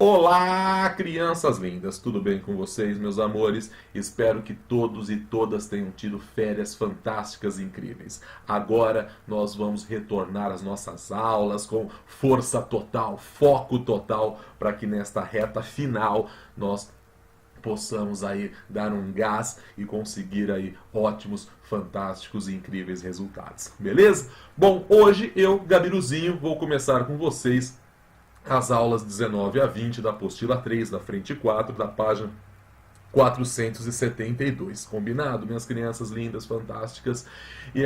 Olá, crianças lindas, tudo bem com vocês, meus amores? Espero que todos e todas tenham tido férias fantásticas e incríveis. Agora nós vamos retornar às nossas aulas com força total, foco total, para que nesta reta final nós possamos aí dar um gás e conseguir aí ótimos, fantásticos e incríveis resultados. Beleza? Bom, hoje eu, Gabiruzinho, vou começar com vocês as aulas 19 a 20 da apostila 3, da frente 4, da página 472. Combinado, minhas crianças lindas, fantásticas? E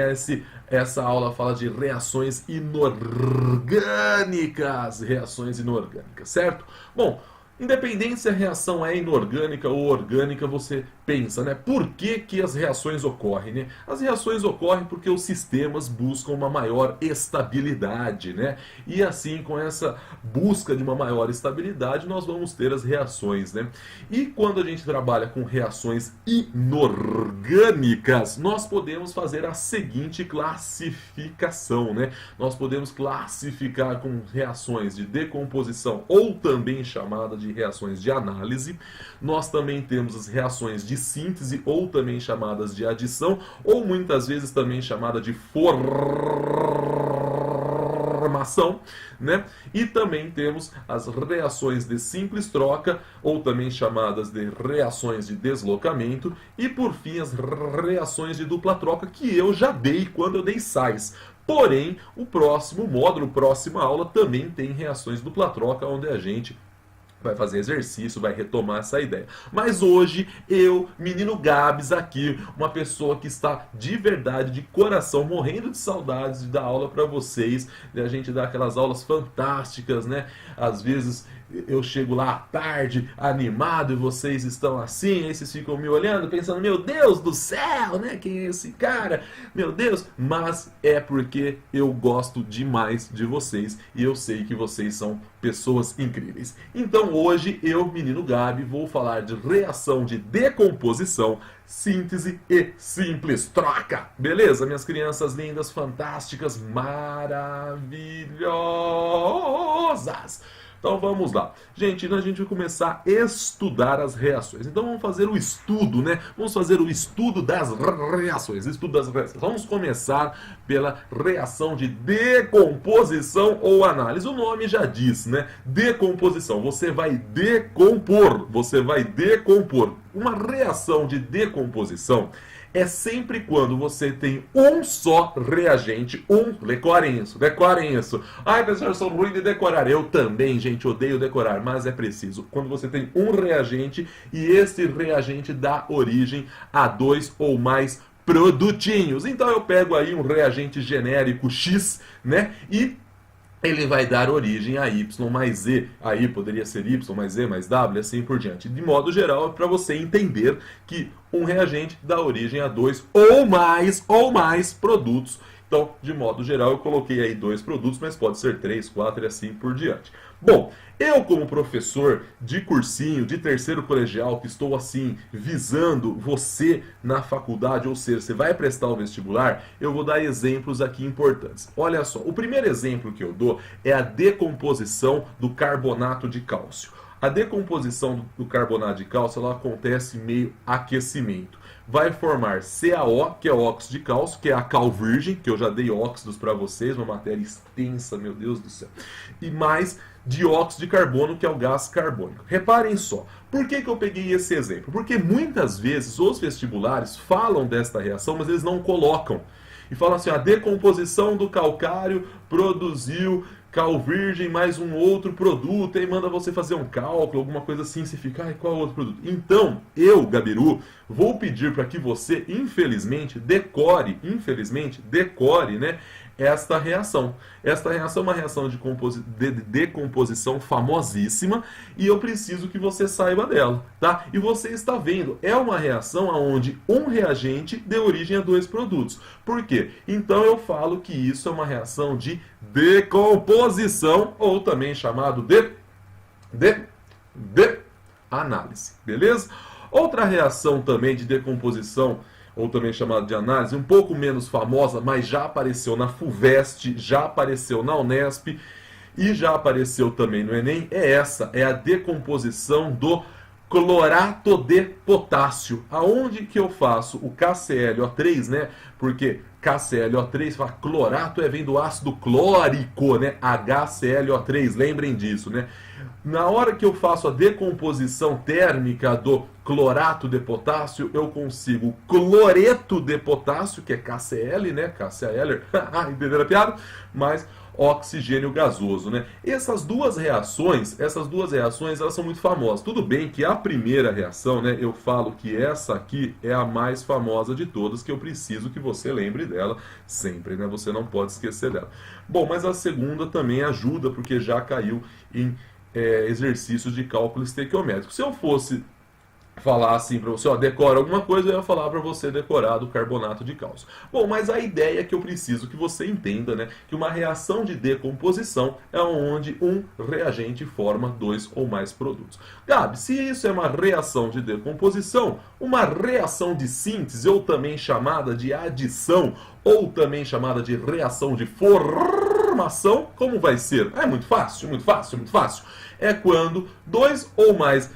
essa aula fala de reações inorgânicas. Reações inorgânicas, certo? Bom, independente se a reação é inorgânica ou orgânica, você pensa, né? Por que as reações ocorrem, né? As reações ocorrem porque os sistemas buscam uma maior estabilidade, né? E assim, com essa busca de uma maior estabilidade, nós vamos ter as reações, né? E quando a gente trabalha com reações inorgânicas, nós podemos fazer a seguinte classificação, né? Nós podemos classificar com reações de decomposição ou também chamada de reações de análise. Nós também temos as reações de síntese ou também chamadas de adição, ou muitas vezes também chamada de formação, né? E também temos as reações de simples troca, ou também chamadas de reações de deslocamento, e por fim as reações de dupla troca, que eu já dei quando eu dei sais. Porém, o próximo módulo, próxima aula, também tem reações de dupla troca, onde a gente vai fazer exercício, vai retomar essa ideia. Mas hoje, eu, menino Gabs aqui, uma pessoa que está de verdade, de coração, morrendo de saudades de dar aula para vocês, de a gente dar aquelas aulas fantásticas, né? Às vezes eu chego lá à tarde, animado, e vocês estão assim, aí vocês ficam me olhando, pensando, meu Deus do céu, né? Quem é esse cara? Meu Deus! Mas é porque eu gosto demais de vocês, e eu sei que vocês são pessoas incríveis. Então hoje eu, menino Gabi, vou falar de reação de decomposição, síntese e simples troca. Beleza, minhas crianças lindas, fantásticas, maravilhosas? Então vamos lá. Gente, a gente vai começar a estudar as reações. Então vamos fazer o estudo, né? Vamos fazer o estudo das reações. Estudo das reações. Vamos começar pela reação de decomposição ou análise. O nome já diz, né? Decomposição. Você vai decompor. Você vai decompor. Uma reação de decomposição é sempre quando você tem um só reagente, decorem isso. Ai, professor, eu sou ruim de decorar. Eu também, gente, odeio decorar, mas é preciso. Quando você tem um reagente e esse reagente dá origem a dois ou mais produtinhos. Então eu pego aí um reagente genérico X, né, e ele vai dar origem a Y mais Z. Aí poderia ser Y mais Z mais W, assim por diante. De modo geral, é para você entender que um reagente dá origem a dois ou mais produtos. Então, de modo geral, eu coloquei aí 2 produtos, mas pode ser 3, 4 e assim por diante. Bom, eu como professor de cursinho, de terceiro colegial, que estou assim, visando você na faculdade, ou seja, você vai prestar o vestibular, eu vou dar exemplos aqui importantes. Olha só, o primeiro exemplo que eu dou é a decomposição do carbonato de cálcio. A decomposição do carbonato de cálcio, ela acontece em meio aquecimento. Vai formar CaO, que é óxido de cálcio, que é a cal virgem, que eu já dei óxidos para vocês, uma matéria extensa, meu Deus do céu. E mais dióxido de carbono, que é o gás carbônico. Reparem só, por que eu peguei esse exemplo? Porque muitas vezes os vestibulares falam desta reação, mas eles não colocam. E falam assim, a decomposição do calcário produziu cal virgem mais um outro produto, e aí manda você fazer um cálculo, alguma coisa assim, você fica, ai, qual outro produto? Então, eu, Gabiru, vou pedir para que você, infelizmente, decore, né, esta reação. Esta reação é uma reação de decomposição famosíssima, e eu preciso que você saiba dela, tá? E você está vendo, é uma reação onde um reagente deu origem a 2 produtos. Por quê? Então eu falo que isso é uma reação de decomposição, ou também chamado de análise, beleza? Outra reação também de decomposição, ou também chamada de análise, um pouco menos famosa, mas já apareceu na FUVEST, já apareceu na Unesp, e já apareceu também no Enem, é a decomposição do clorato de potássio. Aonde que eu faço o KClO3, né? Porque KClO3, fala, clorato vem do ácido clórico, né? HClO3, lembrem disso, né? Na hora que eu faço a decomposição térmica do clorato de potássio, eu consigo cloreto de potássio, que é KCl, né? KCl, entenderam a piada? Mas oxigênio gasoso, né? Essas duas reações, elas são muito famosas. Tudo bem que a primeira reação, né, eu falo que essa aqui é a mais famosa de todas, que eu preciso que você lembre dela sempre, né? Você não pode esquecer dela. Bom, mas a segunda também ajuda, porque já caiu em exercícios de cálculo estequiométrico. Se eu fosse falar assim para você, ó, decora alguma coisa, eu ia falar para você decorar do carbonato de cálcio. Bom, mas a ideia é que eu preciso que você entenda, né, que uma reação de decomposição é onde um reagente forma dois ou mais produtos. Gabi, se isso é uma reação de decomposição, uma reação de síntese, ou também chamada de adição, ou também chamada de reação de formação, como vai ser? É muito fácil, muito fácil, muito fácil. É quando dois ou mais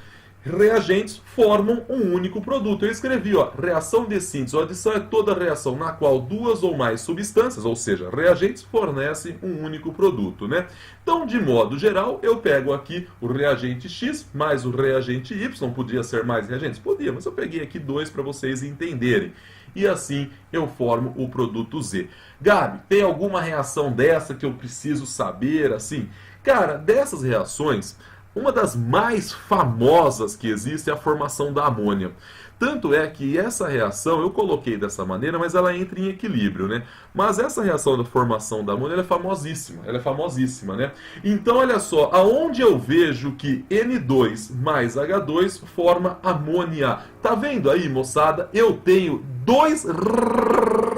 reagentes formam um único produto. Eu escrevi, ó, reação de síntese ou adição é toda reação na qual duas ou mais substâncias, ou seja, reagentes, fornecem um único produto, né? Então, de modo geral, eu pego aqui o reagente X mais o reagente Y. Podia ser mais reagentes? Podia, mas eu peguei aqui dois para vocês entenderem. E assim eu formo o produto Z. Gabi, tem alguma reação dessa que eu preciso saber, assim? Cara, dessas reações, uma das mais famosas que existe é a formação da amônia. Tanto é que essa reação, eu coloquei dessa maneira, mas ela entra em equilíbrio, né? Mas essa reação da formação da amônia, ela é famosíssima, né? Então, olha só, aonde eu vejo que N2 mais H2 forma amônia. Tá vendo aí, moçada? Eu tenho dois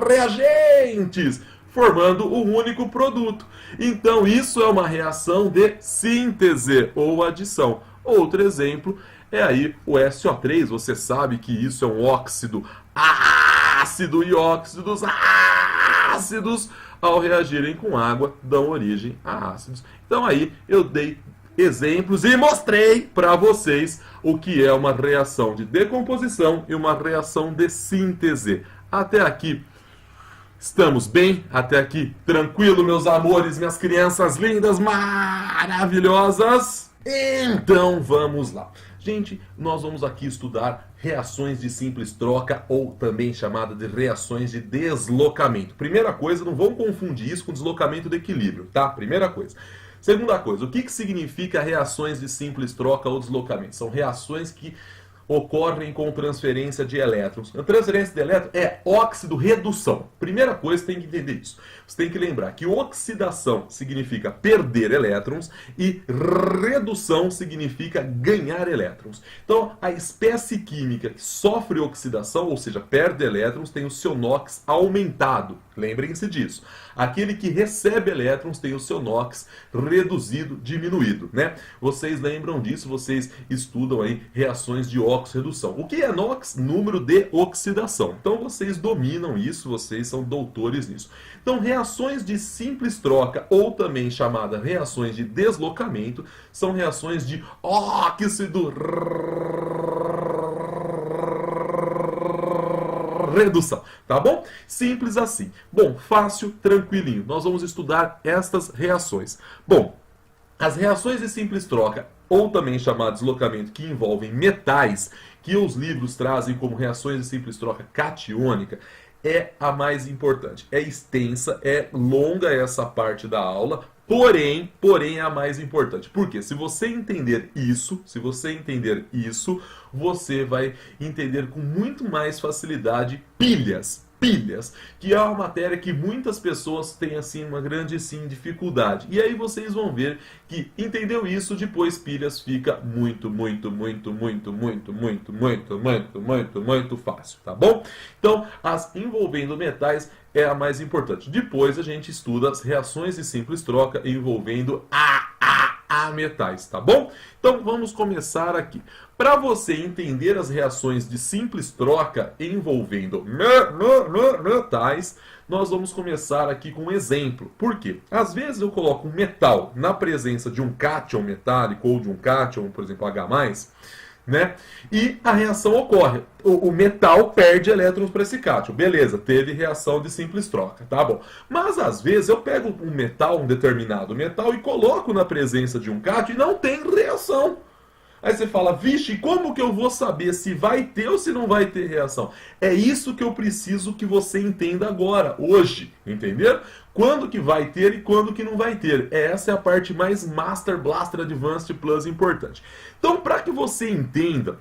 reagentes formando um único produto. Então, isso é uma reação de síntese ou adição. Outro exemplo é aí o SO3. Você sabe que isso é um óxido ácido e óxidos ácidos, ao reagirem com água, dão origem a ácidos. Então, aí eu dei exemplos e mostrei para vocês o que é uma reação de decomposição e uma reação de síntese. Até aqui estamos bem? Até aqui tranquilo, meus amores, minhas crianças lindas, maravilhosas? Então vamos lá. Gente, nós vamos aqui estudar reações de simples troca, ou também chamada de reações de deslocamento. Primeira coisa, não vão confundir isso com deslocamento de equilíbrio, tá? Primeira coisa. Segunda coisa, o que significa reações de simples troca ou deslocamento? São reações que ocorrem com transferência de elétrons. A transferência de elétrons é óxido-redução. Primeira coisa, tem que entender isso. Você tem que lembrar que oxidação significa perder elétrons e redução significa ganhar elétrons. Então, a espécie química que sofre oxidação, ou seja, perde elétrons, tem o seu NOx aumentado. Lembrem-se disso. Aquele que recebe elétrons tem o seu NOx reduzido, diminuído, né? Vocês lembram disso, vocês estudam aí reações de óxido-redução. O que é NOx? Número de oxidação. Então vocês dominam isso, vocês são doutores nisso. Então reações de simples troca, ou também chamada reações de deslocamento, são reações de óxido redução, tá bom? Simples assim. Bom, fácil, tranquilinho. Nós vamos estudar estas reações. Bom, as reações de simples troca, ou também chamado deslocamento, que envolvem metais, que os livros trazem como reações de simples troca catiônica, é a mais importante. É extensa, é longa essa parte da aula, porém é a mais importante. Por quê? Se você entender isso, você vai entender com muito mais facilidade pilhas, que é uma matéria que muitas pessoas têm assim uma grande dificuldade. E aí vocês vão ver que entendeu isso, depois pilhas fica muito fácil, tá bom? Então, as envolvendo metais é a mais importante. Depois a gente estuda as reações de simples troca envolvendo a metais, tá bom? Então vamos começar aqui. Para você entender as reações de simples troca envolvendo metais, nós vamos começar aqui com um exemplo. Por quê? Às vezes eu coloco um metal na presença de um cátion metálico ou de um cátion, por exemplo, H+, né? E a reação ocorre. O metal perde elétrons para esse cátion. Beleza, teve reação de simples troca, tá bom. Mas às vezes eu pego um metal, um determinado metal, e coloco na presença de um cátion e não tem reação. Aí você fala, vixe, como que eu vou saber se vai ter ou se não vai ter reação? É isso que eu preciso que você entenda agora, hoje, entendeu? Quando que vai ter e quando que não vai ter. Essa é a parte mais Master Blaster Advanced Plus importante. Então, para que você entenda,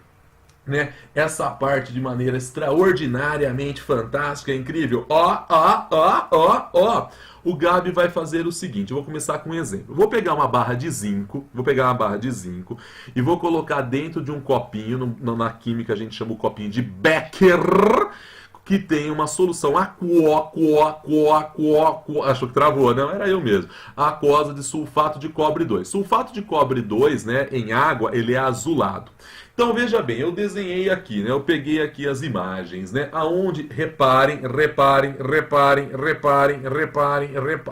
né, essa parte de maneira extraordinariamente fantástica, incrível, o Gabi vai fazer o seguinte, eu vou começar com um exemplo. Eu vou pegar uma barra de zinco, e vou colocar dentro de um copinho, na química a gente chama o copinho de Becker, que tem uma solução achou que travou, não, era eu mesmo, aquosa de sulfato de cobre 2. Sulfato de cobre 2, né, em água, ele é azulado. Então veja bem, eu desenhei aqui, né? Eu peguei aqui as imagens, né? Aonde, reparem.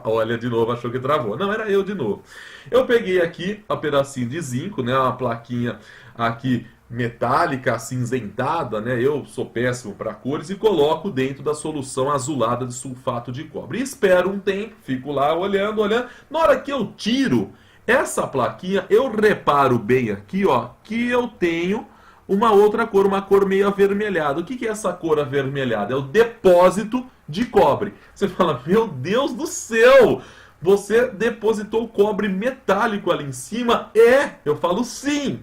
Olha, de novo, achou que travou. Não, era eu de novo. Eu peguei aqui um pedacinho de zinco, né? Uma plaquinha aqui metálica, acinzentada, né? Eu sou péssimo para cores e coloco dentro da solução azulada de sulfato de cobre. E espero um tempo, fico lá olhando. Na hora que eu tiro essa plaquinha, eu reparo bem aqui, ó, que eu tenho uma outra cor, uma cor meio avermelhada. O que é essa cor avermelhada? É o depósito de cobre. Você fala, meu Deus do céu! Você depositou cobre metálico ali em cima? Eu falo sim.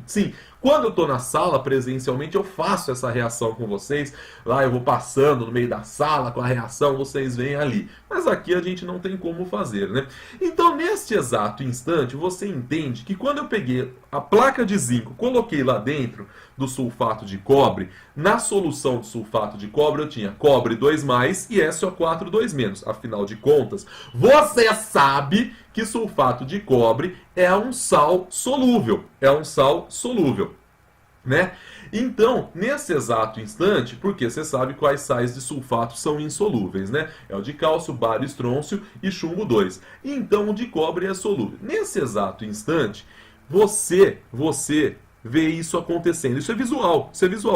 Quando eu estou na sala presencialmente, eu faço essa reação com vocês. Lá eu vou passando no meio da sala com a reação, vocês veem ali. Mas aqui a gente não tem como fazer, né? Então, neste exato instante, você entende que quando eu peguei a placa de zinco, coloquei lá dentro do sulfato de cobre, na solução de sulfato de cobre eu tinha cobre 2+, e SO4 2-. Afinal de contas, você sabe que sulfato de cobre é um sal solúvel. Né? Então, nesse exato instante, porque você sabe quais sais de sulfato são insolúveis, né? É o de cálcio, bário, estrôncio e chumbo 2. Então, o de cobre é solúvel. Nesse exato instante, você vê isso acontecendo. Isso é visual.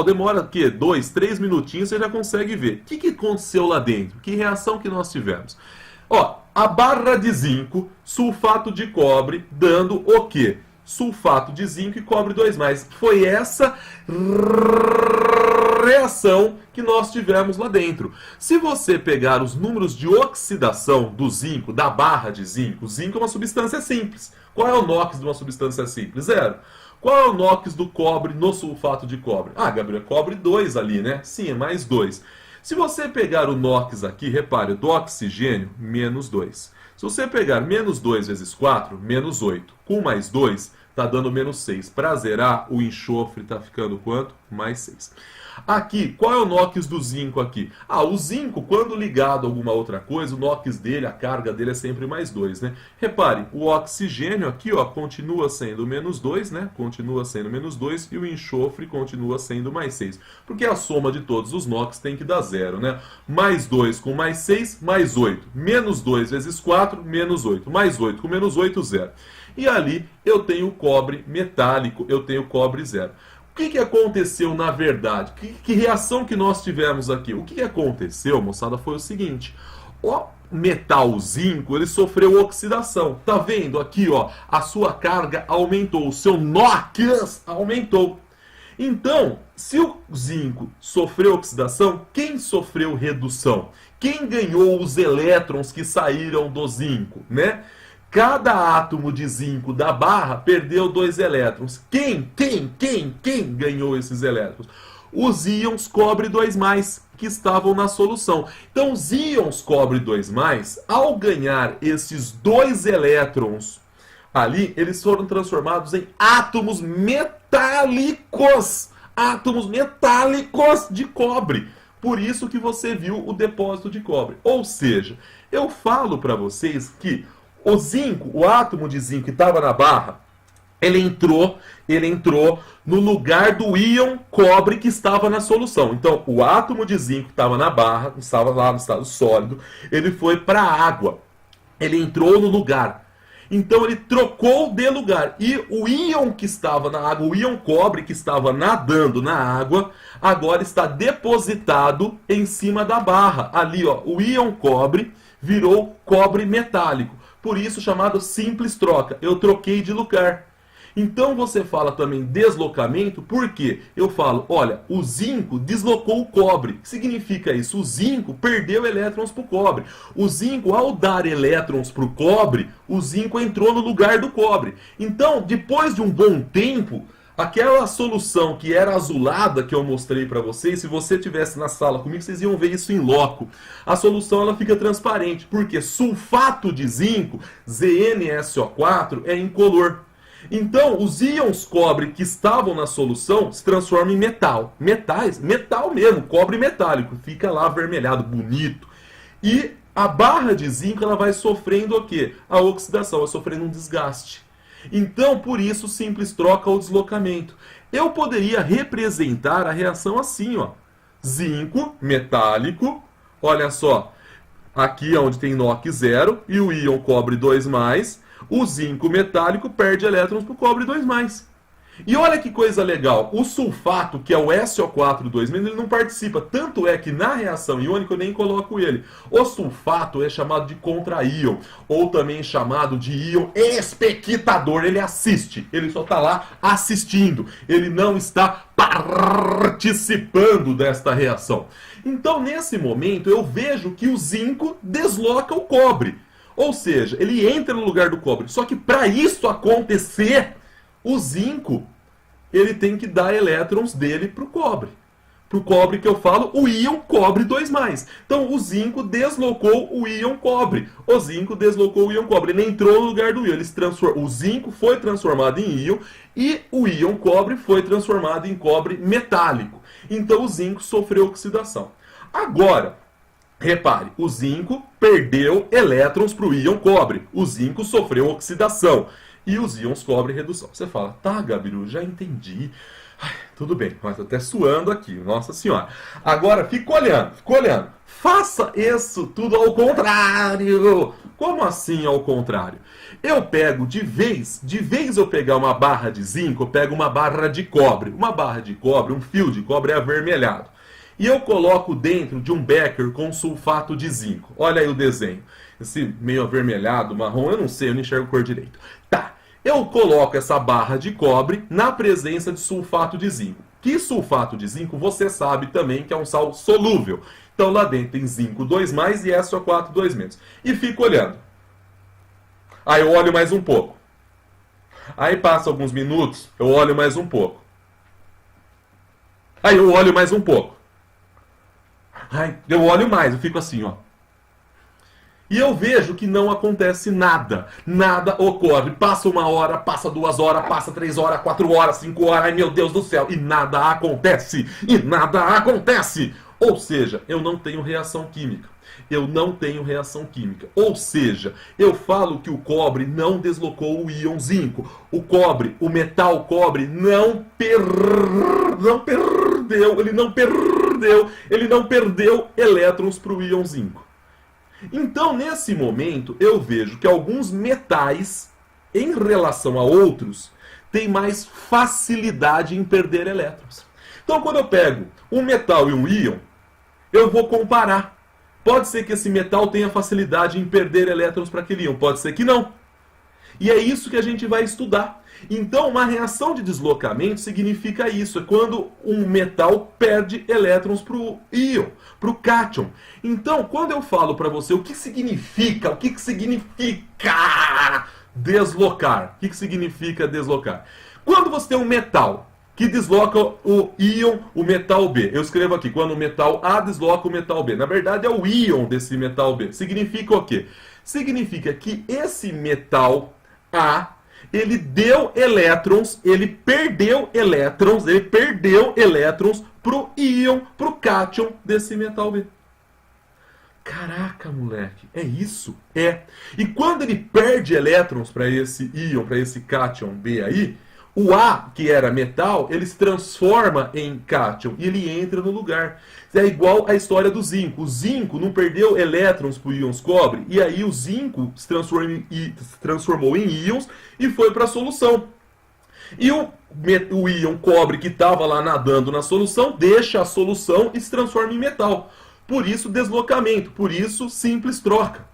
Demora o quê? 2, 3 minutinhos, você já consegue ver. O que aconteceu lá dentro? Que reação que nós tivemos? Ó, a barra de zinco, sulfato de cobre, dando o quê? Sulfato de zinco e cobre 2+. Foi essa reação que nós tivemos lá dentro. Se você pegar os números de oxidação do zinco, da barra de zinco, o zinco é uma substância simples. Qual é o NOx de uma substância simples? 0. Qual é o NOx do cobre no sulfato de cobre? Ah, Gabriel, cobre 2 ali, né? Sim, é mais 2. Se você pegar o NOx aqui, repare, do oxigênio, menos 2. Se você pegar menos 2 vezes 4, menos 8. Com mais 2, está dando menos 6. Para zerar, o enxofre está ficando quanto? Mais 6. Aqui, qual é o NOx do zinco aqui? Ah, o zinco, quando ligado a alguma outra coisa, o NOx dele, a carga dele é sempre mais 2, né? Repare, o oxigênio aqui, ó, continua sendo menos 2, né? Continua sendo menos 2 e o enxofre continua sendo mais 6. Porque a soma de todos os NOx tem que dar 0, né? Mais 2 com mais 6, mais 8. Menos 2 vezes 4, menos 8. Mais 8 com menos 8, 0. E ali eu tenho cobre metálico, eu tenho cobre 0. O que aconteceu na verdade? Que reação que nós tivemos aqui? O que aconteceu, moçada, foi o seguinte. O metal zinco, ele sofreu oxidação. Tá vendo aqui, ó? A sua carga aumentou, o seu NOx aumentou. Então, se o zinco sofreu oxidação, quem sofreu redução? Quem ganhou os elétrons que saíram do zinco, né? Cada átomo de zinco da barra perdeu 2 elétrons. Quem ganhou esses elétrons? Os íons cobre 2+, que estavam na solução. Então, os íons cobre 2+, ao ganhar esses 2 elétrons ali, eles foram transformados em átomos metálicos. Átomos metálicos de cobre. Por isso que você viu o depósito de cobre. Ou seja, eu falo para vocês que o zinco, o átomo de zinco que estava na barra, ele entrou no lugar do íon cobre que estava na solução. Então, o átomo de zinco que estava na barra, estava lá no estado sólido, ele foi para a água. Ele entrou no lugar. Então, ele trocou de lugar. E o íon que estava na água, o íon cobre que estava nadando na água, agora está depositado em cima da barra. Ali, ó, o íon cobre virou cobre metálico. Por isso, chamado simples troca. Eu troquei de lugar. Então você fala também deslocamento, porque eu falo, olha, o zinco deslocou o cobre. O que significa isso? O zinco perdeu elétrons para o cobre. O zinco, ao dar elétrons para o cobre, o zinco entrou no lugar do cobre. Então, depois de um bom tempo, aquela solução que era azulada que eu mostrei para vocês, se você estivesse na sala comigo, vocês iam ver isso em loco. A solução ela fica transparente, porque sulfato de zinco, ZnSO4, é incolor. Então, os íons cobre que estavam na solução se transformam em metal. Metal mesmo, cobre metálico. Fica lá avermelhado, bonito. E a barra de zinco ela vai sofrendo o quê? A oxidação, vai sofrendo um desgaste. Então, por isso, simples troca ou deslocamento. Eu poderia representar a reação assim, ó. Zinco metálico, olha só. Aqui é onde tem NOx 0 e o íon cobre 2+. O zinco metálico perde elétrons para o cobre 2+. E olha que coisa legal, o sulfato, que é o SO4 2-, ele não participa. Tanto é que na reação iônica eu nem coloco ele. O sulfato é chamado de contraíon, ou também chamado de íon espectador. Ele assiste, ele só está lá assistindo. Ele não está participando desta reação. Então, nesse momento, eu vejo que o zinco desloca o cobre. Ou seja, ele entra no lugar do cobre. Só que para isso acontecer, o zinco ele tem que dar elétrons dele para o cobre. Para o cobre que eu falo, o íon cobre 2+. Então o zinco deslocou o íon cobre. O zinco deslocou o íon cobre. Ele entrou no lugar do íon. O zinco foi transformado em íon e o íon cobre foi transformado em cobre metálico. Então o zinco sofreu oxidação. Agora, repare, o zinco perdeu elétrons para o íon cobre. O zinco sofreu oxidação. E os íons cobre redução. Você fala, tá, Gabiru, já entendi. Ai, tudo bem, mas tô até suando aqui, nossa senhora. Agora, fica olhando. Faça isso tudo ao contrário. Como assim ao contrário? Eu pego, de vez eu pegar uma barra de zinco, eu pego uma barra de cobre. Uma barra de cobre, um fio de cobre é avermelhado. E eu coloco dentro de um becker com sulfato de zinco. Olha aí o desenho. Esse meio avermelhado, marrom, eu não sei, eu não enxergo a cor direito. Tá, eu coloco essa barra de cobre na presença de sulfato de zinco. Que sulfato de zinco, você sabe também que é um sal solúvel. Então lá dentro tem zinco 2+, e SO4 2-. E fico olhando. Aí eu olho mais um pouco. Aí passa alguns minutos, eu olho mais um pouco. Aí eu olho mais um pouco. Aí eu olho mais, eu fico assim, ó. E eu vejo que não acontece nada. Nada ocorre. Passa 1 hora, passa 2 horas, passa 3 horas, 4 horas, 5 horas. Ai, meu Deus do céu. E nada acontece. Ou seja, eu não tenho reação química. Ou seja, eu falo que o cobre não deslocou o íon zinco. O cobre, o metal cobre, ele não perdeu elétrons para o íon zinco. Então, nesse momento, eu vejo que alguns metais, em relação a outros, têm mais facilidade em perder elétrons. Então, quando eu pego um metal e um íon, eu vou comparar. Pode ser que esse metal tenha facilidade em perder elétrons para aquele íon, pode ser que não. E é isso que a gente vai estudar. Então, uma reação de deslocamento significa isso. É quando um metal perde elétrons para o íon, para o cátion. Então, quando eu falo para você o que significa deslocar? O que significa deslocar? Quando você tem um metal que desloca o íon, o metal B. Eu escrevo aqui, quando o metal A desloca o metal B. Na verdade, é o íon desse metal B. Significa o quê? Significa que esse metal A, ele deu elétrons, ele perdeu elétrons pro íon, pro cátion desse metal B. Caraca, moleque, é isso? É. E quando ele perde elétrons para esse íon, para esse cátion B aí, o A, que era metal, ele se transforma em cátion e ele entra no lugar. É igual a história do zinco. O zinco não perdeu elétrons para o íons cobre, e aí o zinco se transformou em íons e foi para a solução. E o íon cobre que estava lá nadando na solução, deixa a solução e se transforma em metal. Por isso deslocamento, por isso simples troca.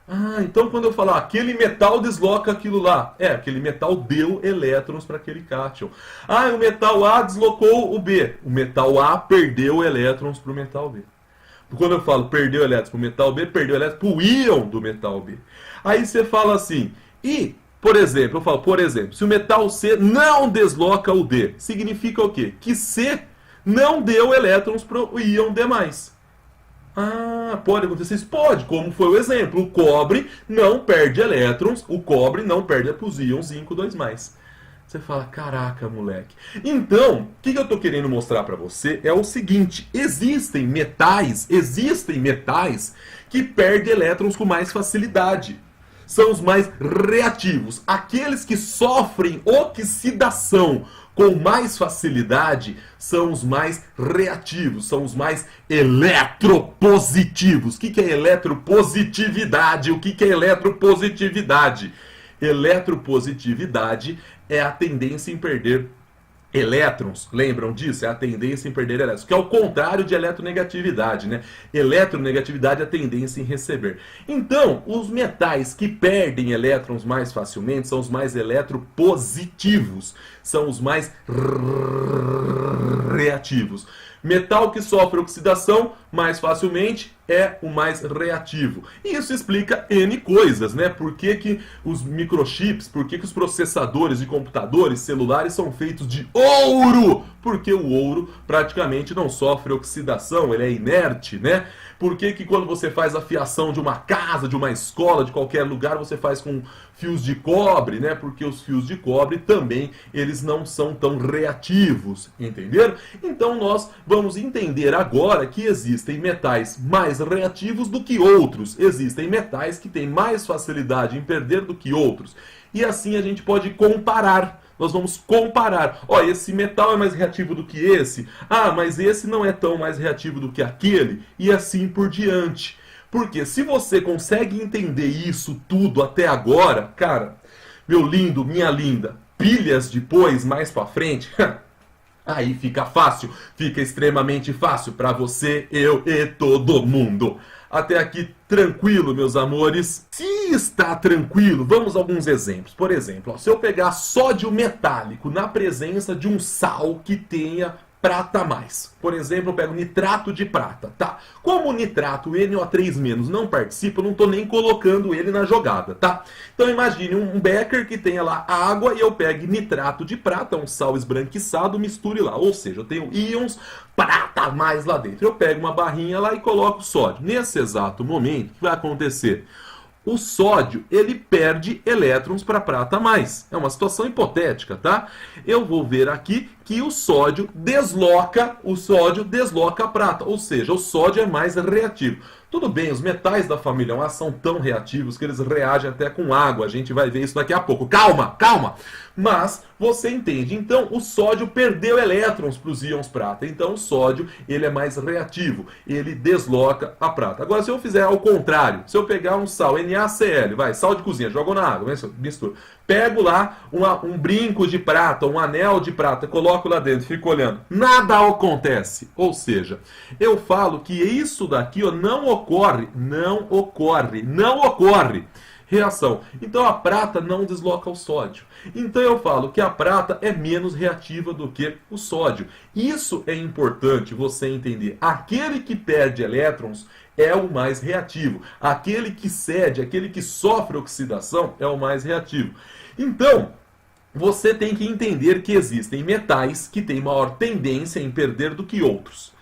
Ah, então quando eu falar aquele metal desloca aquilo lá, aquele metal deu elétrons para aquele cátion. Ah, o metal A deslocou o B, o metal A perdeu elétrons para o metal B. Quando eu falo perdeu elétrons para o metal B, perdeu elétrons para o íon do metal B. Aí você fala assim, por exemplo, se o metal C não desloca o D, significa o quê? Que C não deu elétrons para o íon D+. Ah, pode acontecer isso? Pode, como foi o exemplo. O cobre não perde elétrons, o cobre não perde para os íons zinco 2+. Você fala, caraca, moleque. Então, o que eu estou querendo mostrar para você é o seguinte: existem metais que perdem elétrons com mais facilidade. São os mais reativos. Aqueles que sofrem oxidação com mais facilidade são os mais reativos, são os mais eletropositivos. O que é eletropositividade? O que é eletropositividade? Eletropositividade é a tendência em perder elétrons, lembram disso? É a tendência em perder elétrons, que é o contrário de eletronegatividade, né? Eletronegatividade é a tendência em receber. Então, os metais que perdem elétrons mais facilmente são os mais eletropositivos, são os mais reativos. Metal que sofre oxidação mais facilmente é o mais reativo. E isso explica N coisas, né? Por que os microchips, por que os processadores de computadores celulares são feitos de ouro? Porque o ouro praticamente não sofre oxidação, ele é inerte, né? Por que quando você faz a fiação de uma casa, de uma escola, de qualquer lugar, você faz com fios de cobre, né? Porque os fios de cobre também, eles não são tão reativos, entenderam? Então nós vamos entender agora que existem metais mais reativos do que outros. Existem metais que têm mais facilidade em perder do que outros. E assim a gente pode comparar. Nós vamos comparar. Ó, esse metal é mais reativo do que esse. Ah, mas esse não é tão mais reativo do que aquele. E assim por diante. Porque se você consegue entender isso tudo até agora, cara, meu lindo, minha linda, pilhas depois, mais pra frente, aí fica fácil, fica extremamente fácil para você, eu e todo mundo. Até aqui tranquilo, meus amores? Se está tranquilo, vamos a alguns exemplos. Por exemplo, ó, se eu pegar sódio metálico na presença de um sal que tenha prata mais. Por exemplo, eu pego nitrato de prata, tá? Como o nitrato, o NO3- não participa, eu não estou nem colocando ele na jogada, tá? Então imagine um becker que tenha lá água e eu pegue nitrato de prata, um sal esbranquiçado, misture lá. Ou seja, eu tenho íons prata mais lá dentro. Eu pego uma barrinha lá e coloco sódio. Nesse exato momento, o que vai acontecer? O sódio, ele perde elétrons para prata mais. É uma situação hipotética, tá? Eu vou ver aqui que o sódio desloca a prata, ou seja, o sódio é mais reativo. Tudo bem, os metais da família A são tão reativos que eles reagem até com água. A gente vai ver isso daqui a pouco. Calma, calma! Mas você entende. Então, o sódio perdeu elétrons para os íons prata. Então, o sódio ele é mais reativo. Ele desloca a prata. Agora, se eu fizer ao contrário, se eu pegar um sal, NaCl, sal de cozinha, jogo na água, mistura. Pego lá um brinco de prata, um anel de prata, coloco lá dentro, fico olhando. Nada acontece. Ou seja, eu falo que isso daqui não ocorre. Reação. Então a prata não desloca o sódio. Então eu falo que a prata é menos reativa do que o sódio. Isso é importante você entender. Aquele que perde elétrons é o mais reativo. Aquele que cede, aquele que sofre oxidação é o mais reativo. Então, você tem que entender que existem metais que têm maior tendência em perder do que outros.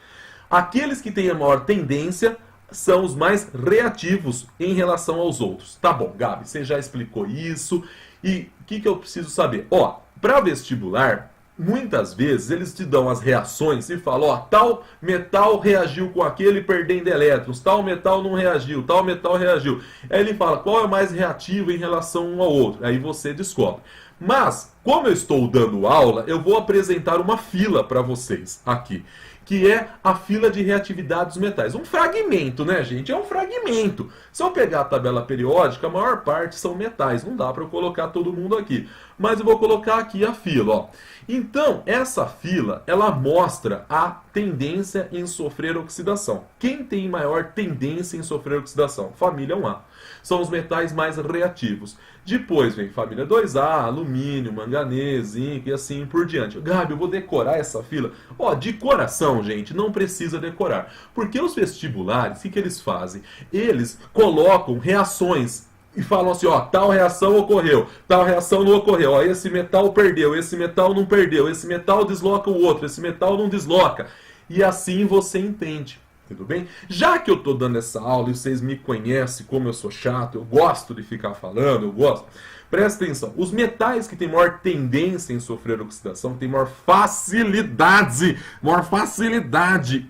Aqueles que têm a maior tendência são os mais reativos em relação aos outros. Tá bom, Gabi, você já explicou isso. E o que eu preciso saber? Ó, para vestibular, muitas vezes eles te dão as reações e falam, ó, tal metal reagiu com aquele perdendo elétrons, tal metal não reagiu, tal metal reagiu. Aí ele fala qual é mais reativo em relação um ao outro. Aí você descobre. Mas, como eu estou dando aula, eu vou apresentar uma fila para vocês aqui, que é a fila de reatividade dos metais. Um fragmento, né, gente? É um fragmento. Se eu pegar a tabela periódica, a maior parte são metais. Não dá para eu colocar todo mundo aqui. Mas eu vou colocar aqui a fila, ó. Então, essa fila, ela mostra a tendência em sofrer oxidação. Quem tem maior tendência em sofrer oxidação? Família 1A. São os metais mais reativos. Depois vem família 2A, alumínio, manganês, zinco e assim por diante. Gabi, eu vou decorar essa fila. Ó, de coração, gente, não precisa decorar. Porque os vestibulares, o que eles fazem? Eles colocam reações e falam assim, ó, tal reação ocorreu, tal reação não ocorreu, ó, esse metal perdeu, esse metal não perdeu, esse metal desloca o outro, esse metal não desloca. E assim você entende. Tudo bem? Já que eu estou dando essa aula e vocês me conhecem como eu sou chato, eu gosto de ficar falando, eu gosto. Presta atenção, os metais que têm maior tendência em sofrer oxidação, têm maior facilidade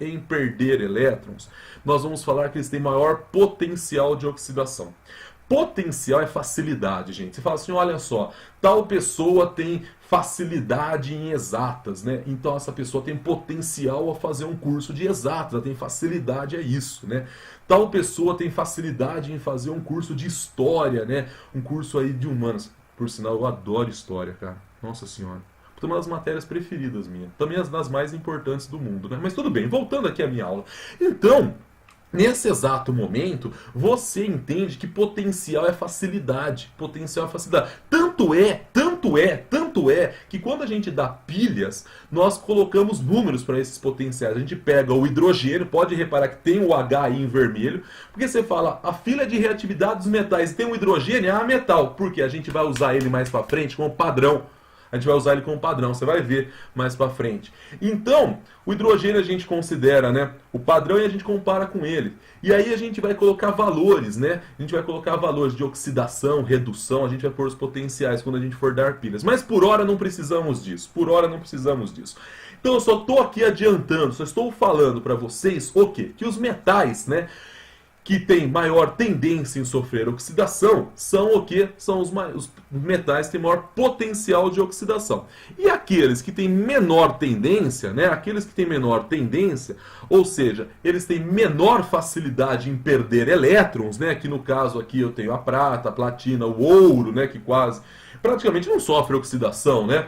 em perder elétrons, nós vamos falar que eles têm maior potencial de oxidação. Potencial é facilidade, gente. Você fala assim, olha só, tal pessoa tem facilidade em exatas, né? Então essa pessoa tem potencial a fazer um curso de exatas, ela tem facilidade a isso, né? Tal pessoa tem facilidade em fazer um curso de história, né? Um curso aí de humanas. Por sinal, eu adoro história, cara. Nossa senhora. É uma das matérias preferidas minha. Também as das mais importantes do mundo, né? Mas tudo bem, voltando aqui à minha aula. Então, nesse exato momento, você entende que potencial é facilidade. Potencial é facilidade. Tanto é, que quando a gente dá pilhas, nós colocamos números para esses potenciais. A gente pega o hidrogênio, pode reparar que tem o H aí em vermelho, porque você fala, a fila de reatividade dos metais tem o hidrogênio, é metal, porque a gente vai usar ele mais para frente como padrão. A gente vai usar ele como padrão, você vai ver mais para frente. Então, o hidrogênio a gente considera, né, o padrão e a gente compara com ele. E aí a gente vai colocar valores, né? A gente vai colocar valores de oxidação, redução, a gente vai pôr os potenciais quando a gente for dar pilhas. Mas por hora não precisamos disso. Então eu só estou aqui adiantando, só estou falando para vocês o quê? Que os metais, né, que tem maior tendência em sofrer oxidação são o quê? São os metais que têm maior potencial de oxidação. E aqueles que têm menor tendência, né? Aqueles que têm menor tendência, ou seja, eles têm menor facilidade em perder elétrons, né? Que no caso aqui eu tenho a prata, a platina, o ouro, né? Que praticamente não sofre oxidação, né?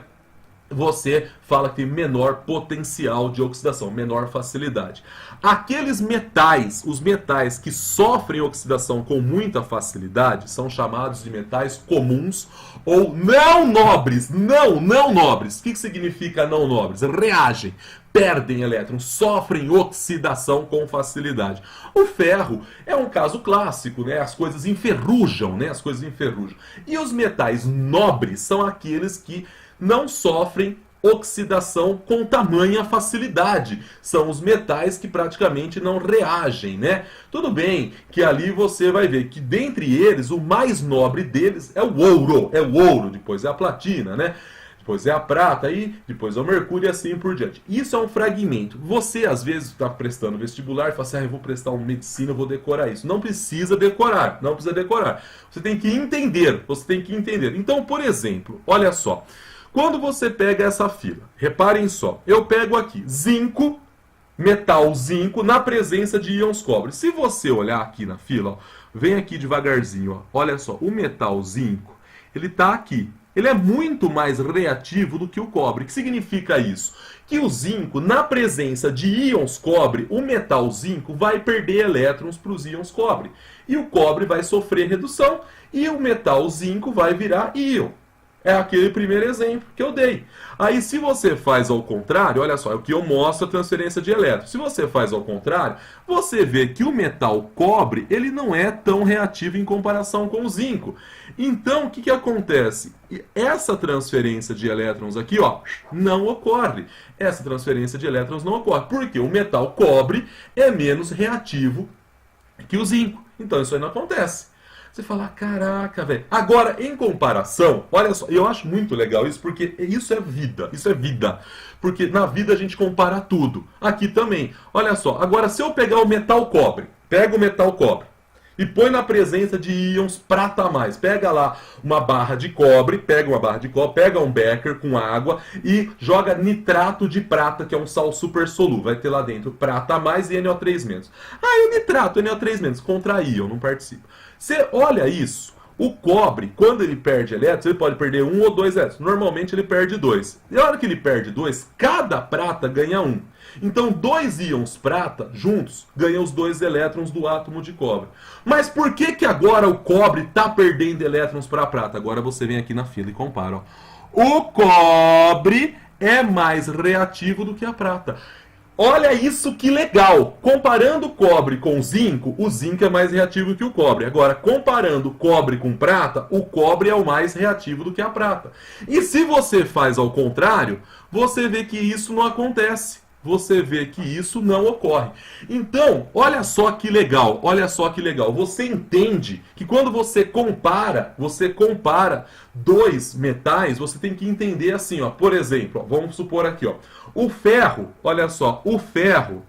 Você fala que tem menor potencial de oxidação, menor facilidade. Aqueles metais, os metais que sofrem oxidação com muita facilidade, são chamados de metais comuns ou não nobres. Não nobres. O que significa não nobres? Reagem, perdem elétrons, sofrem oxidação com facilidade. O ferro é um caso clássico, né? As coisas enferrujam, né? E os metais nobres são aqueles que não sofrem oxidação com tamanha facilidade. São os metais que praticamente não reagem, né? Tudo bem que ali você vai ver que dentre eles, o mais nobre deles é o ouro, depois é a platina, né? Depois é a prata e depois é o mercúrio e assim por diante. Isso é um fragmento. Você às vezes está prestando vestibular e fala assim, eu vou prestar uma medicina, eu vou decorar isso. Não precisa decorar. Você tem que entender. Então, por exemplo, olha só. Quando você pega essa fila, reparem só, eu pego aqui zinco, metal zinco, na presença de íons cobre. Se você olhar aqui na fila, ó, vem aqui devagarzinho, ó, olha só, o metal zinco, ele está aqui. Ele é muito mais reativo do que o cobre. O que significa isso? Que o zinco, na presença de íons cobre, o metal zinco vai perder elétrons para os íons cobre. E o cobre vai sofrer redução e o metal zinco vai virar íon. É aquele primeiro exemplo que eu dei. Aí se você faz ao contrário, olha só, é o que eu mostro a transferência de elétrons. Se você faz ao contrário, você vê que o metal cobre, ele não é tão reativo em comparação com o zinco. Então, o que acontece? Essa transferência de elétrons aqui, ó, não ocorre. Essa transferência de elétrons não ocorre. Porque o metal cobre é menos reativo que o zinco. Então, isso aí não acontece. Você fala, caraca, velho. Agora, em comparação, olha só, eu acho muito legal isso, porque isso é vida, isso é vida. Porque na vida a gente compara tudo. Aqui também. Olha só, agora se eu pegar o metal cobre, pega o metal cobre e põe na presença de íons prata a mais. Pega lá uma barra de cobre, pega um becker com água e joga nitrato de prata, que é um sal super solúvel. Vai ter lá dentro prata a mais e NO3-. Ah, e o nitrato, NO3-, contra íon, não participa. Você olha isso, o cobre, quando ele perde elétrons, ele pode perder 1 ou 2 elétrons. Normalmente ele perde 2. E a hora que ele perde 2, cada prata ganha 1. Então, 2 íons prata juntos ganham os 2 elétrons do átomo de cobre. Mas por que que agora o cobre está perdendo elétrons para a prata? Agora você vem aqui na fila e compara. Ó. O cobre é mais reativo do que a prata. Olha isso que legal! Comparando o cobre com o zinco é mais reativo que o cobre. Agora, comparando cobre com prata, o cobre é o mais reativo do que a prata. E se você faz ao contrário, você vê que isso não acontece. Você vê que isso não ocorre. Então, olha só que legal, olha só que legal. Você entende que quando você compara dois metais, você tem que entender assim, ó. Por exemplo, ó, vamos supor aqui, ó, o ferro, olha só, o ferro,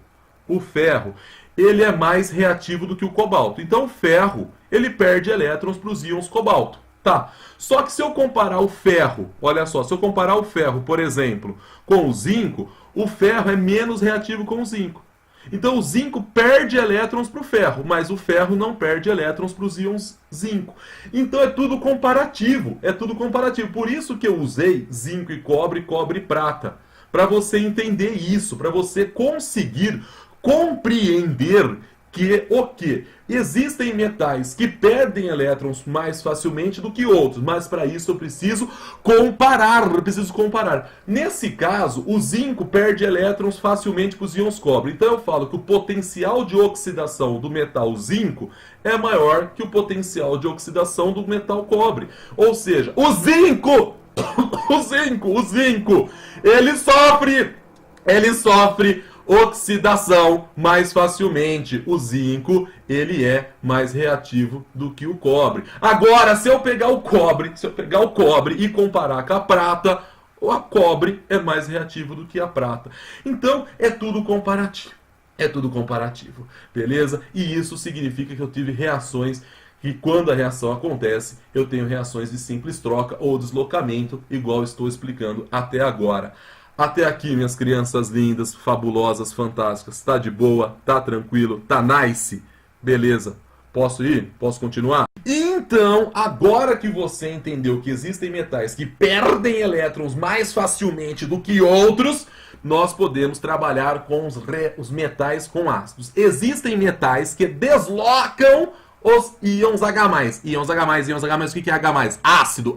ele é mais reativo do que o cobalto. Então, o ferro, ele perde elétrons para os íons cobalto. Tá, só que se eu comparar o ferro, olha só, se eu comparar o ferro, por exemplo, com o zinco é menos reativo com o zinco. Então o zinco perde elétrons para o ferro, mas o ferro não perde elétrons para os íons zinco. Então é tudo comparativo, Por isso que eu usei zinco e cobre e prata. Para você entender isso, para você conseguir compreender que existem metais que perdem elétrons mais facilmente do que outros, mas para isso eu preciso comparar, Nesse caso, o zinco perde elétrons facilmente para os íons cobre. Então eu falo que o potencial de oxidação do metal zinco é maior que o potencial de oxidação do metal cobre. Ou seja, o zinco, ele sofre oxidação mais facilmente. O zinco, ele é mais reativo do que o cobre. Agora, se eu pegar o cobre e comparar com a prata, o cobre é mais reativo do que a prata. Então, é tudo comparativo. Beleza? E isso significa que eu tive reações que quando a reação acontece, eu tenho reações de simples troca ou deslocamento, igual estou explicando até agora. Até aqui, minhas crianças lindas, fabulosas, fantásticas. Tá de boa? Tá tranquilo? Tá nice? Beleza. Posso ir? Posso continuar? Então, agora que você entendeu que existem metais que perdem elétrons mais facilmente do que outros, nós podemos trabalhar com os metais com ácidos. Existem metais que deslocam os íons H+. Íons H+, o que é H+? Ácido.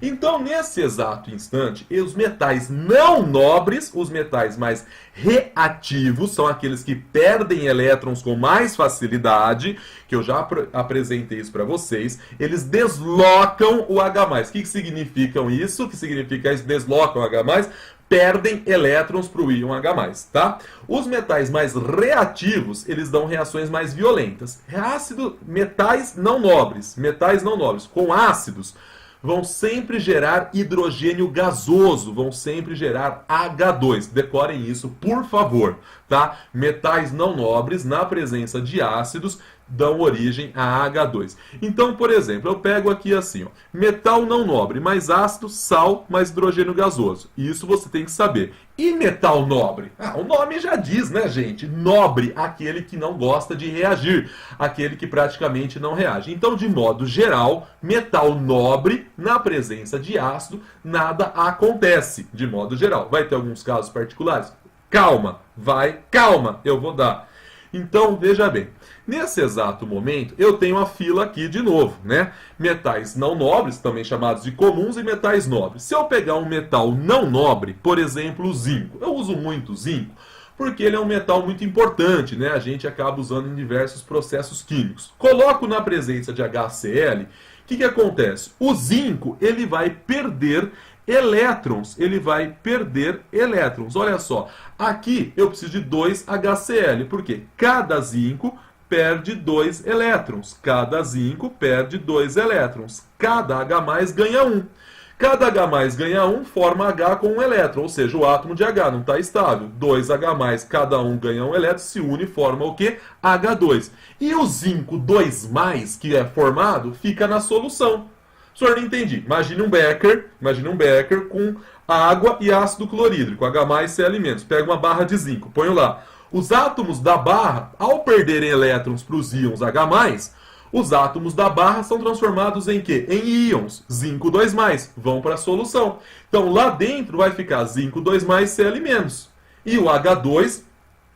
Então, nesse exato instante, os metais não nobres, os metais mais reativos, são aqueles que perdem elétrons com mais facilidade, que eu já apresentei isso para vocês, eles deslocam o H+. O que significa isso? O que significa isso? Deslocam o H+, perdem elétrons para o íon H+, tá? Os metais mais reativos, eles dão reações mais violentas. Metais não nobres com ácidos, vão sempre gerar hidrogênio gasoso, vão sempre gerar H2. Decorem isso, por favor, tá? Metais não nobres, na presença de ácidos, dão origem a H2. Então, por exemplo, eu pego aqui assim, ó, metal não nobre, mais ácido, sal, mais hidrogênio gasoso. Isso você tem que saber. E metal nobre? O nome já diz, né, gente? Nobre, aquele que não gosta de reagir, aquele que praticamente não reage. Então, de modo geral, metal nobre, na presença de ácido, nada acontece, de modo geral. Vai ter alguns casos particulares? Calma, eu vou dar. Então, veja bem, nesse exato momento, eu tenho a fila aqui de novo, né? Metais não nobres, também chamados de comuns, e metais nobres. Se eu pegar um metal não nobre, por exemplo, o zinco, eu uso muito o zinco, porque ele é um metal muito importante, né? A gente acaba usando em diversos processos químicos. Coloco na presença de HCl, o que acontece? O zinco, ele vai perder elétrons, Olha só, aqui eu preciso de 2 HCl, porque cada zinco perde 2 elétrons. Cada zinco perde 2 elétrons. Cada H+ ganha 1. Cada H+ ganha 1, forma H com um elétron, ou seja, o átomo de H não está estável. 2H+, cada um ganha um elétron, se une e forma o quê? H2. E o zinco 2+, que é formado, fica na solução. Senhor, não entendi. Imagine um becker com água e ácido clorídrico, H+, Cl-. Pega uma barra de zinco, ponho lá. Os átomos da barra, ao perderem elétrons para os íons H+, os átomos da barra são transformados em quê? Em íons, zinco 2+, vão para a solução. Então lá dentro vai ficar zinco 2+, Cl-. E o H2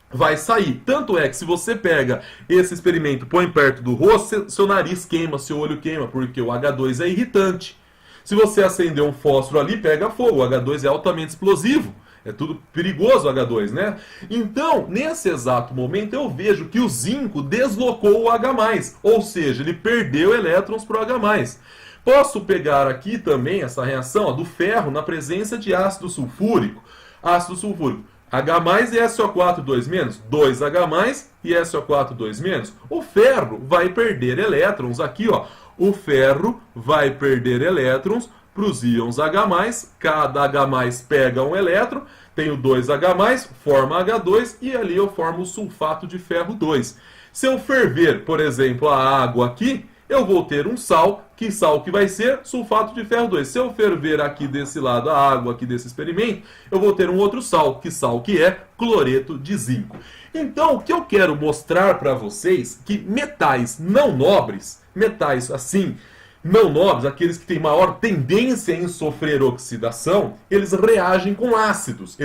vai sair. Tanto é que se você pega esse experimento, põe perto do rosto, seu nariz queima, seu olho queima, porque o H2 é irritante. Se você acender um fósforo ali, pega fogo. O H2 é altamente explosivo. É tudo perigoso o H2, né? Então, nesse exato momento, eu vejo que o zinco deslocou o H+, ou seja, ele perdeu elétrons para o H+. Posso pegar aqui também essa reação ó, do ferro na presença de ácido sulfúrico. Ácido sulfúrico, H+ e SO4 2-, 2H+ e SO4 2-. O ferro vai perder elétrons aqui, ó. O ferro vai perder elétrons para os íons H+, cada H+ pega um elétron, tenho 2H+, forma H2 e ali eu formo o sulfato de ferro 2. Se eu ferver, por exemplo, a água aqui, eu vou ter um sal que vai ser? Sulfato de ferro 2. Se eu ferver aqui desse lado a água aqui desse experimento, eu vou ter um outro sal que é? Cloreto de zinco. Então, o que eu quero mostrar para vocês que metais não nobres, metais assim, não nobres, aqueles que têm maior tendência em sofrer oxidação, eles reagem com ácidos,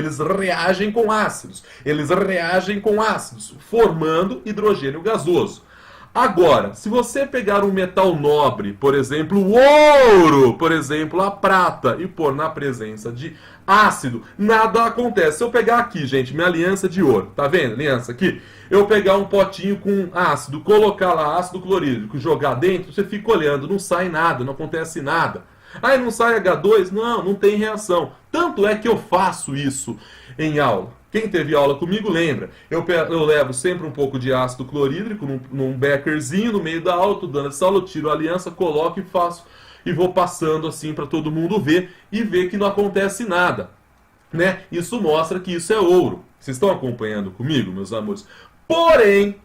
formando hidrogênio gasoso. Agora, se você pegar um metal nobre, por exemplo, o ouro, por exemplo, a prata, e pôr na presença de ácido, nada acontece. Se eu pegar aqui, gente, minha aliança de ouro, tá vendo? Aliança aqui. Eu pegar um potinho com ácido, colocar lá ácido clorídrico, jogar dentro, você fica olhando, não sai nada, não acontece nada. Aí não sai H2? Não tem reação. Tanto é que eu faço isso em aula. Quem teve aula comigo lembra. Eu levo sempre um pouco de ácido clorídrico num beckerzinho no meio da aula, estou dando essa aula, eu tiro a aliança, coloco e faço. E vou passando assim para todo mundo ver e ver que não acontece nada. Né? Isso mostra que isso é ouro. Vocês estão acompanhando comigo, meus amores? Porém,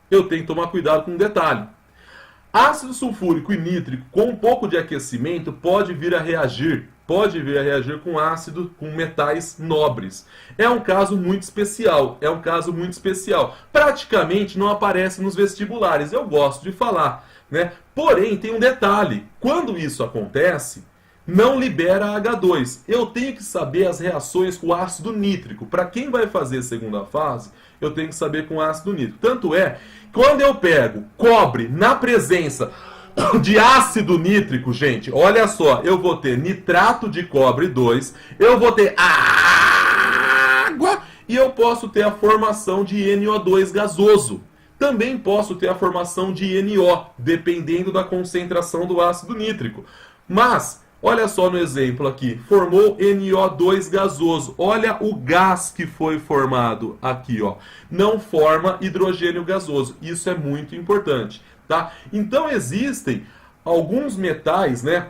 eu tenho que tomar cuidado com um detalhe. Ácido sulfúrico e nítrico com um pouco de aquecimento pode vir a reagir com ácido, com metais nobres. É um caso muito especial, Praticamente não aparece nos vestibulares, eu gosto de falar, né? Porém, tem um detalhe, quando isso acontece, não libera H2. Eu tenho que saber as reações com ácido nítrico. Para quem vai fazer segunda fase, eu tenho que saber com ácido nítrico. Tanto é, quando eu pego cobre na presença de ácido nítrico, gente, olha só, eu vou ter nitrato de cobre 2, eu vou ter água e eu posso ter a formação de NO2 gasoso. Também posso ter a formação de NO, dependendo da concentração do ácido nítrico. Mas, olha só no exemplo aqui, formou NO2 gasoso. Olha o gás que foi formado aqui, ó. Não forma hidrogênio gasoso. Isso é muito importante. Tá? Então existem alguns metais, né,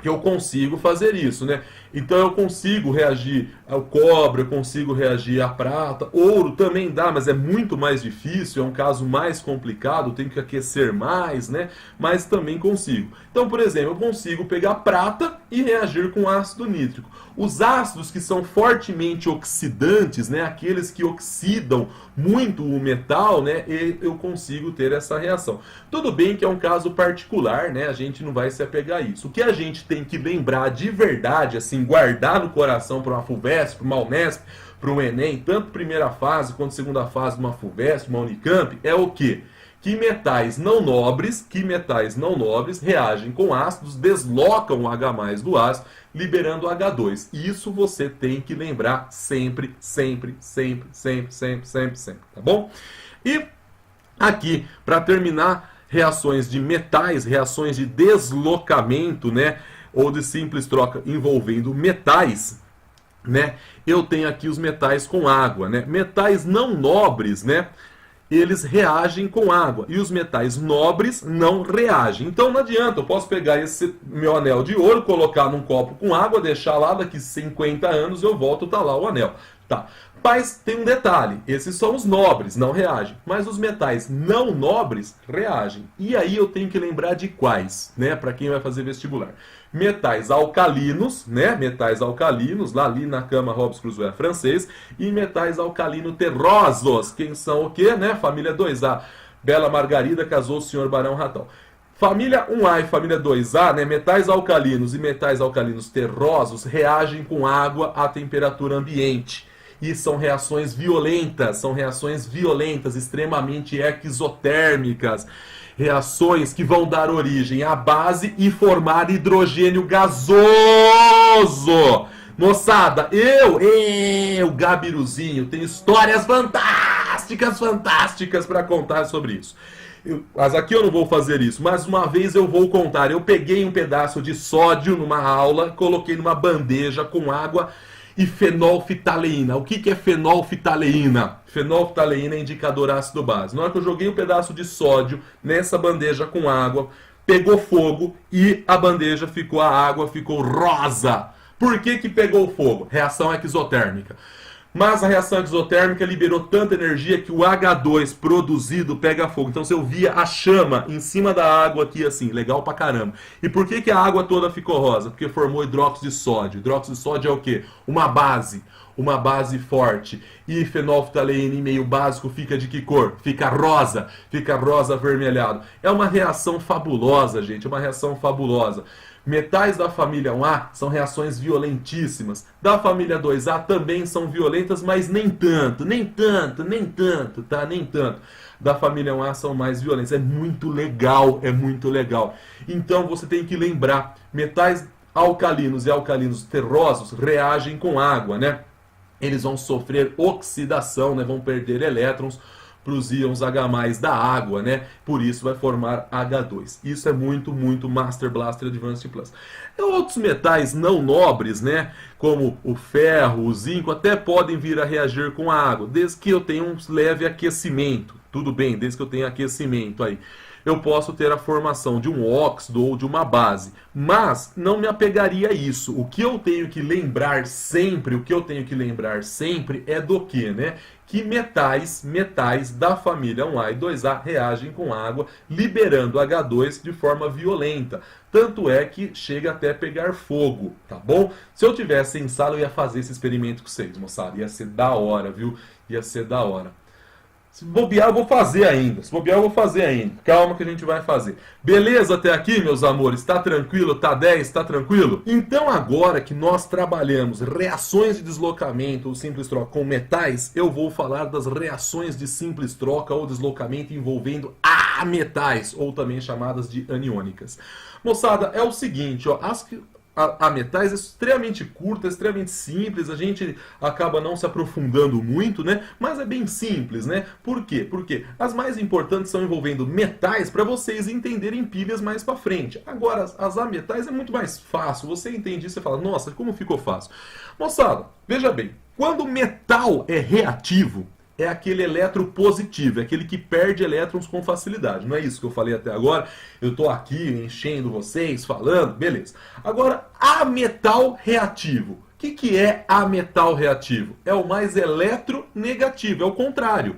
que eu consigo fazer isso, né? Então eu consigo reagir ao cobre, eu consigo reagir à prata, ouro também dá, mas é muito mais difícil, é um caso mais complicado, tenho que aquecer mais, né? Mas também consigo. Então, por exemplo, eu consigo pegar prata e reagir com ácido nítrico. Os ácidos que são fortemente oxidantes, né, aqueles que oxidam muito o metal, né, eu consigo ter essa reação. Tudo bem que é um caso particular, né, a gente não vai se apegar a isso. O que a gente tem que lembrar de verdade, assim, guardar no coração para uma FUVEST, para uma UNESP, para um Enem, tanto primeira fase quanto segunda fase de uma FUVEST, uma Unicamp, é o quê? Que metais não nobres reagem com ácidos, deslocam o H+ do ácido, liberando H2. Isso você tem que lembrar sempre, tá bom? E aqui, para terminar, reações de metais, reações de deslocamento, né, ou de simples troca envolvendo metais, né, eu tenho aqui os metais com água, né? Metais não nobres, né, eles reagem com água e os metais nobres não reagem. Então não adianta, eu posso pegar esse meu anel de ouro, colocar num copo com água, deixar lá, daqui 50 anos eu volto, tá lá o anel. Tá. Mas tem um detalhe, esses são os nobres, não reagem. Mas os metais não nobres reagem. E aí eu tenho que lembrar de quais, né? Para quem vai fazer vestibular. Metais alcalinos, né? Metais alcalinos, lá ali na cama Robes Crusoe francês. E metais alcalino terrosos, quem são o quê, né? Família 2A. Bela Margarida casou o senhor Barão Ratão. Família 1A e família 2A, né, metais alcalinos e metais alcalinos terrosos reagem com água à temperatura ambiente. E são reações violentas, extremamente exotérmicas. Reações que vão dar origem à base e formar hidrogênio gasoso. Moçada, Gabiruzinho, tenho histórias fantásticas para contar sobre isso. Mas aqui eu não vou fazer isso, mas uma vez eu vou contar. Eu peguei um pedaço de sódio numa aula, coloquei numa bandeja com água e fenolftaleína. O que é fenolftaleína? Fenolftaleína é indicador ácido base. Na hora que eu joguei um pedaço de sódio nessa bandeja com água, pegou fogo e a bandeja a água ficou rosa. Por que pegou fogo? Reação exotérmica. Mas a reação exotérmica liberou tanta energia que o H2 produzido pega fogo. Então você via a chama em cima da água aqui assim, legal pra caramba. E por que a água toda ficou rosa? Porque formou hidróxido de sódio. Hidróxido de sódio é o quê? Uma base forte. E fenolftaleína em meio básico fica de que cor? Fica rosa avermelhado. É uma reação fabulosa, gente, uma reação fabulosa. Metais da família 1A são reações violentíssimas. Da família 2A também são violentas, mas nem tanto, tá? Nem tanto. Da família 1A são mais violentas. É muito legal. Então você tem que lembrar, metais alcalinos e alcalinos terrosos reagem com água, né? Eles vão sofrer oxidação, né? Vão perder elétrons para os íons H+, da água, né? Por isso vai formar H2. Isso é muito Master Blaster Advanced Plus. Outros metais não nobres, né? Como o ferro, o zinco, até podem vir a reagir com a água, desde que eu tenha um leve aquecimento. Tudo bem, desde que eu tenha aquecimento aí. Eu posso ter a formação de um óxido ou de uma base, mas não me apegaria a isso. O que eu tenho que lembrar sempre, é do que, né? Que metais da família 1A e 2A reagem com água, liberando H2 de forma violenta. Tanto é que chega até pegar fogo, tá bom? Se eu tivesse em sala, eu ia fazer esse experimento com vocês, moçada. Ia ser da hora, viu? Ia ser da hora. Se bobear, eu vou fazer ainda. Calma que a gente vai fazer. Beleza até aqui, meus amores? Tá tranquilo? Tá 10? Tá tranquilo? Então, agora que nós trabalhamos reações de deslocamento ou simples troca com metais, eu vou falar das reações de simples troca ou deslocamento envolvendo ametais, ou também chamadas de aniônicas. Moçada, é o seguinte, ó, a metais é extremamente curta, extremamente simples, a gente acaba não se aprofundando muito, né? Mas é bem simples, né? Por quê? Porque as mais importantes são envolvendo metais para vocês entenderem pilhas mais para frente. Agora, as ametais é muito mais fácil, você entende isso e fala, nossa, como ficou fácil. Moçada, veja bem, quando o metal é reativo, é aquele elétron positivo, é aquele que perde elétrons com facilidade. Não é isso que eu falei até agora? Eu estou aqui enchendo vocês, falando, beleza. Agora, ametal reativo. O que é ametal reativo? É o mais eletronegativo, é o contrário.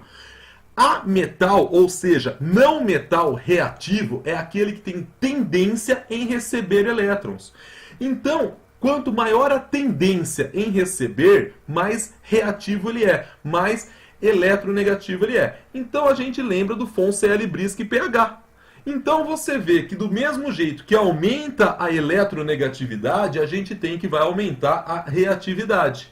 Ametal, ou seja, não metal reativo, é aquele que tem tendência em receber elétrons. Então, quanto maior a tendência em receber, mais reativo ele é, mais eletronegativo ele é. Então a gente lembra do von Cl-Brisk pH. Então você vê que do mesmo jeito que aumenta a eletronegatividade, a gente tem que vai aumentar a reatividade.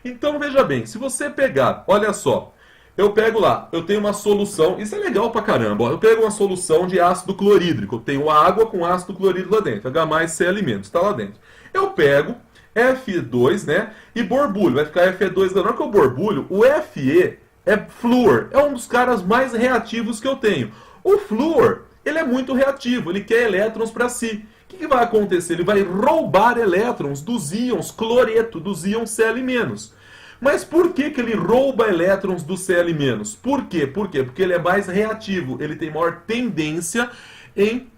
Então veja bem, se você pegar, olha só, eu pego lá, eu tenho uma solução, isso é legal pra caramba, ó, eu pego uma solução de ácido clorídrico, eu tenho água com ácido clorídrico lá dentro, H+Cl-, está lá dentro. Eu pego Fe2, né, e borbulho, vai ficar Fe2, na hora que eu borbulho, o Fe é flúor, é um dos caras mais reativos que eu tenho. O flúor, ele é muito reativo, ele quer elétrons para si. O que vai acontecer? Ele vai roubar elétrons dos íons cloreto, dos íons Cl-. Mas por que ele rouba elétrons do Cl-? Por quê? Porque ele é mais reativo, ele tem maior tendência em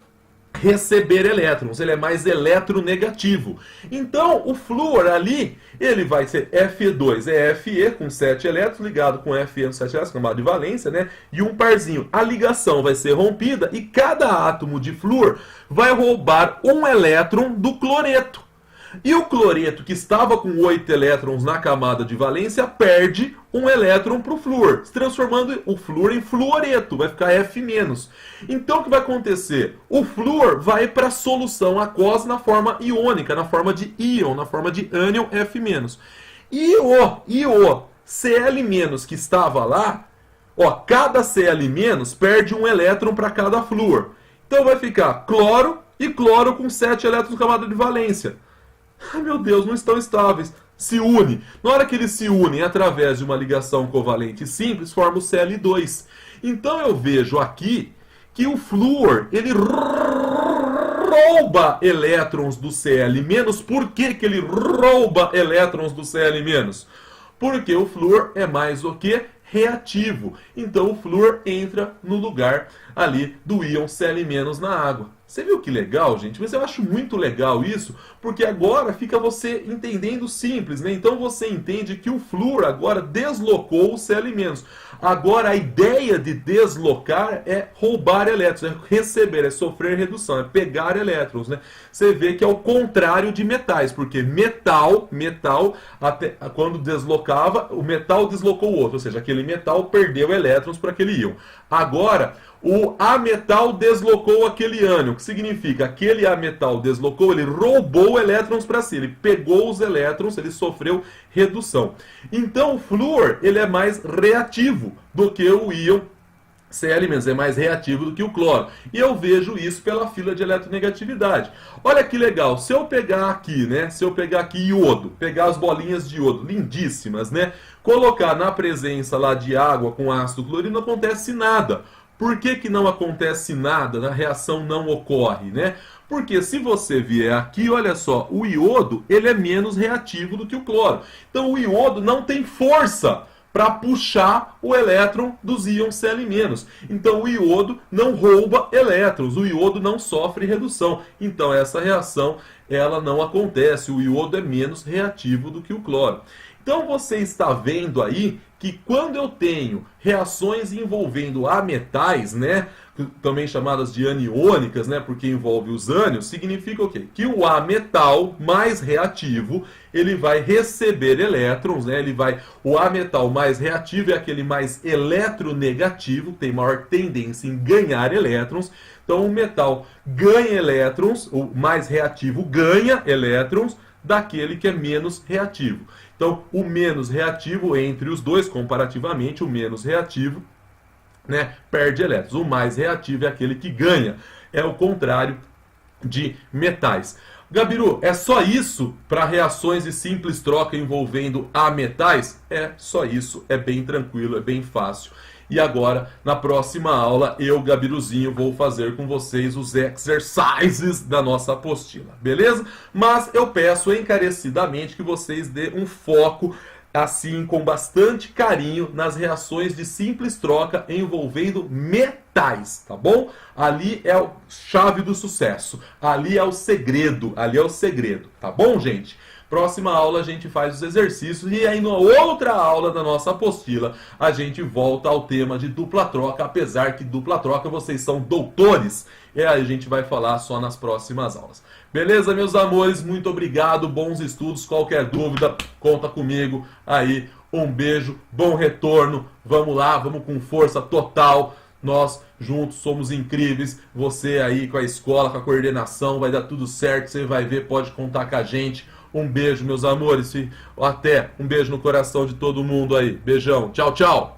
receber elétrons, ele é mais eletronegativo. Então, o flúor ali, ele vai ser Fe2, é Fe com 7 elétrons, ligado com Fe com 7 elétrons, chamado de valência, né? E um parzinho. A ligação vai ser rompida e cada átomo de flúor vai roubar um elétron do cloreto. E o cloreto, que estava com 8 elétrons na camada de valência, perde um elétron para o flúor, transformando o flúor em fluoreto, vai ficar F-. Então o que vai acontecer? O flúor vai para a solução aquosa na forma iônica, na forma de íon, na forma de ânion F-. E o Cl- que estava lá, ó, cada Cl- perde um elétron para cada flúor. Então vai ficar cloro e cloro com 7 elétrons na camada de valência. Ai meu Deus, não estão estáveis. Se une. Na hora que eles se unem através de uma ligação covalente simples, forma o Cl2. Então eu vejo aqui que o flúor, ele rouba elétrons do Cl-. Por que ele rouba elétrons do Cl-? Porque o flúor é mais o que? Reativo. Então o flúor entra no lugar ali do íon Cl- na água. Você viu que legal, gente? Mas eu acho muito legal isso, porque agora fica você entendendo simples, né? Então você entende que o flúor agora deslocou o Cl-. Agora a ideia de deslocar é roubar elétrons, é receber, é sofrer redução, é pegar elétrons, né? Você vê que é o contrário de metais, porque metal, até, quando deslocava, o metal deslocou o outro, ou seja, aquele metal perdeu elétrons para aquele íon. Agora, o ametal deslocou aquele ânion, que significa aquele ametal deslocou, ele roubou elétrons para si, ele pegou os elétrons, ele sofreu redução. Então o flúor, ele é mais reativo do que o íon Cl-, é mais reativo do que o cloro. E eu vejo isso pela fila de eletronegatividade. Olha que legal, se eu pegar aqui, né, se eu pegar aqui iodo, pegar as bolinhas de iodo, lindíssimas, né, colocar na presença lá de água com ácido clorídrico, não acontece nada. Por que não acontece nada? A reação não ocorre, né? Porque se você vier aqui, olha só, o iodo, ele é menos reativo do que o cloro. Então o iodo não tem força para puxar o elétron dos íons Cl-. Então o iodo não rouba elétrons, o iodo não sofre redução. Então essa reação, ela não acontece, o iodo é menos reativo do que o cloro. Então você está vendo aí que quando eu tenho reações envolvendo ametais, né, também chamadas de aniônicas, né, porque envolve os ânions, significa o quê? Que o ametal mais reativo, ele vai receber elétrons, né, o ametal mais reativo é aquele mais eletronegativo, tem maior tendência em ganhar elétrons. Então o metal ganha elétrons, o mais reativo ganha elétrons daquele que é menos reativo. Então, o menos reativo entre os dois, comparativamente, o menos reativo, né, perde elétrons. O mais reativo é aquele que ganha. É o contrário de metais. Gabiru, é só isso para reações de simples troca envolvendo ametais? É só isso, é bem tranquilo, é bem fácil. E agora, na próxima aula, eu, Gabiruzinho, vou fazer com vocês os exercises da nossa apostila, beleza? Mas eu peço encarecidamente que vocês dêem um foco, assim, com bastante carinho, nas reações de simples troca envolvendo metais, tá bom? Ali é a chave do sucesso, ali é o segredo, tá bom, gente? Próxima aula a gente faz os exercícios e aí na outra aula da nossa apostila a gente volta ao tema de dupla troca, apesar que dupla troca vocês são doutores, e aí a gente vai falar só nas próximas aulas. Beleza, meus amores? Muito obrigado, bons estudos, qualquer dúvida, conta comigo aí, um beijo, bom retorno, vamos lá, vamos com força total, nós juntos somos incríveis, você aí com a escola, com a coordenação, vai dar tudo certo, você vai ver, pode contar com a gente. Um beijo, meus amores. Até. Um beijo no coração de todo mundo aí. Beijão. Tchau, tchau.